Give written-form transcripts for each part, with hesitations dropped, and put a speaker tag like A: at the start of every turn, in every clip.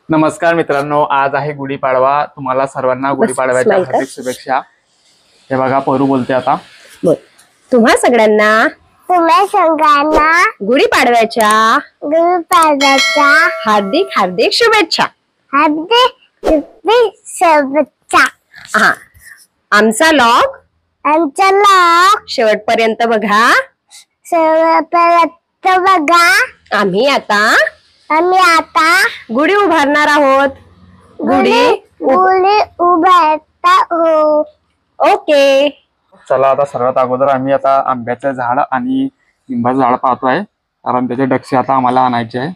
A: नमस्कार मित्रांनो, आज आहे गुढीपाडवा। तुम्हाला सर्वांना गुढीपाडव्याच्या हार्दिक शुभेच्छा। हे बघा, परू बोलते आता।
B: तुम्हा सगळ्यांना गुढीपाडव्याच्या हार्दिक हार्दिक शुभेच्छा। हा, आमचा लॉग शेवटपर्यंत बघा। आम्ही आता गुढी उभारणार आहोत। गुढी उभारता हो। ओके,
A: चला आता सर्वात अगोदर आम्ही आता आंब्याचं झाड आणि लिंबाचं झाड पाहतोय, कारण त्याचे डक्षे आता आम्हाला आणायचे आहे।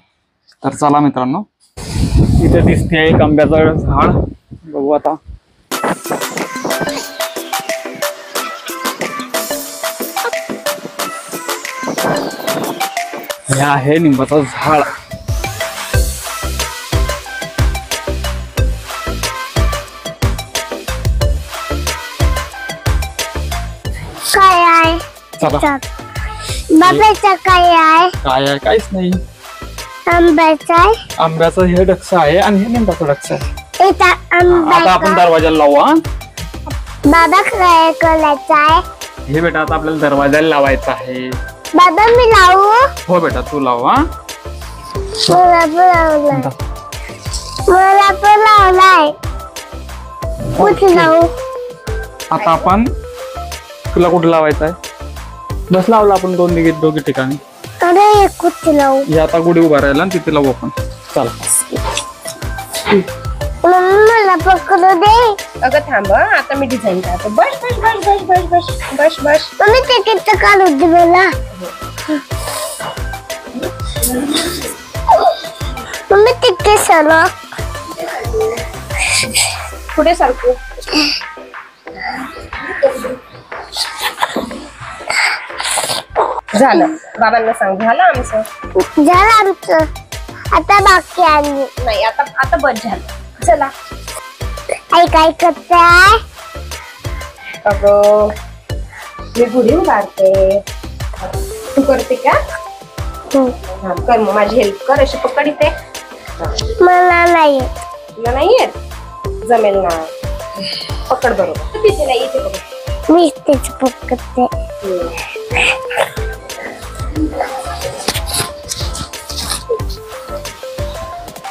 A: तर चला मित्रांनो, इथे दिसते एक आंब्याचं झाड, बघू आता। हे आहे लिंबाचं झाड।
B: काय आहे बाबाचा? काय आहे?
A: काय आहे? काहीच नाही।
B: आंब्याचा
A: आंब्याचं हे डक्ष आहे आणि हे लिंबाचं डक्ष आहे। आता आपण दरवाजाला लावू।
B: बाबा काय करायचं आहे?
A: हे बेटा आता आपल्याला दरवाजाला लावायचं आहे।
B: बाबा मी लावू?
A: हो बेटा, तू लाव।
B: मला पण लावलाय। कुठे लावू?
A: आता आपण तुला कुठे लावायचं आहे? बस लावला आपण दोघी ठिकाणी।
B: अरे कुठे लावू?
A: हे आता गुढी उभारायला आणि तिथे लावू आपण। चला,
B: मला पकडू दे। अगं थांब, आता मी डिझाईन करतो। बस बस बस बस बस बस बस बस। तुम्ही तिकीट काढू दे मला। तुम्ही तिकीट सरळ पुढे सरकू। झालं, बाबांना सांग। झालं आमचं। आता बाकी आली नाही। आता बस झालं। चला, आई काय करताय? अगं मी गुढी उभारते। तू करते का? कर मग, माझी हेल्प कर। अशी पकड इथे। मला नाही येत। तुला नाही येत? जमेल ना, पकड बरोबर। तू तिथे नाही, इथे पकड। मी इथेच पकडते।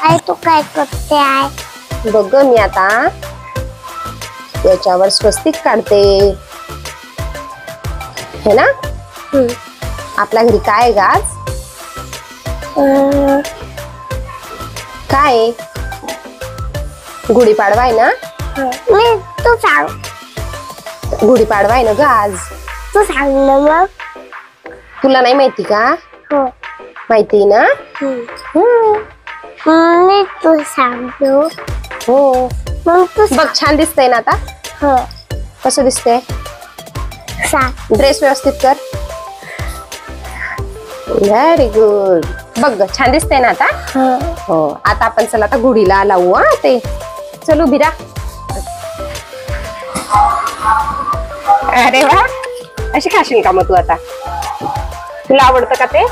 B: आई तू काय करते आहे? बघ, मी आता याच्यावर स्वस्तिक काढते, है ना? आपल्या घरी काय आहे आज? काय गुढीपाडवा आहे ना? मी तू सांग। गुढीपाडवा आहे ना ग आज? तू सांग ना मग। तुला नाही माहिती का? हो माहिती ना। मी तू सांगतो। हो मग तू बघ, छान दिसतंय ना आता? हो। कसं दिसतंय सांग। ड्रेस व्यवस्थित कर। Very good. बघ छान दिसतंय ना आता? हो। आता आपण चला आता गुढीला लावू। ते चल, उभी राहा। अरे वा, अशी खाशील का मग तू आता? तुला आवडतं का ते?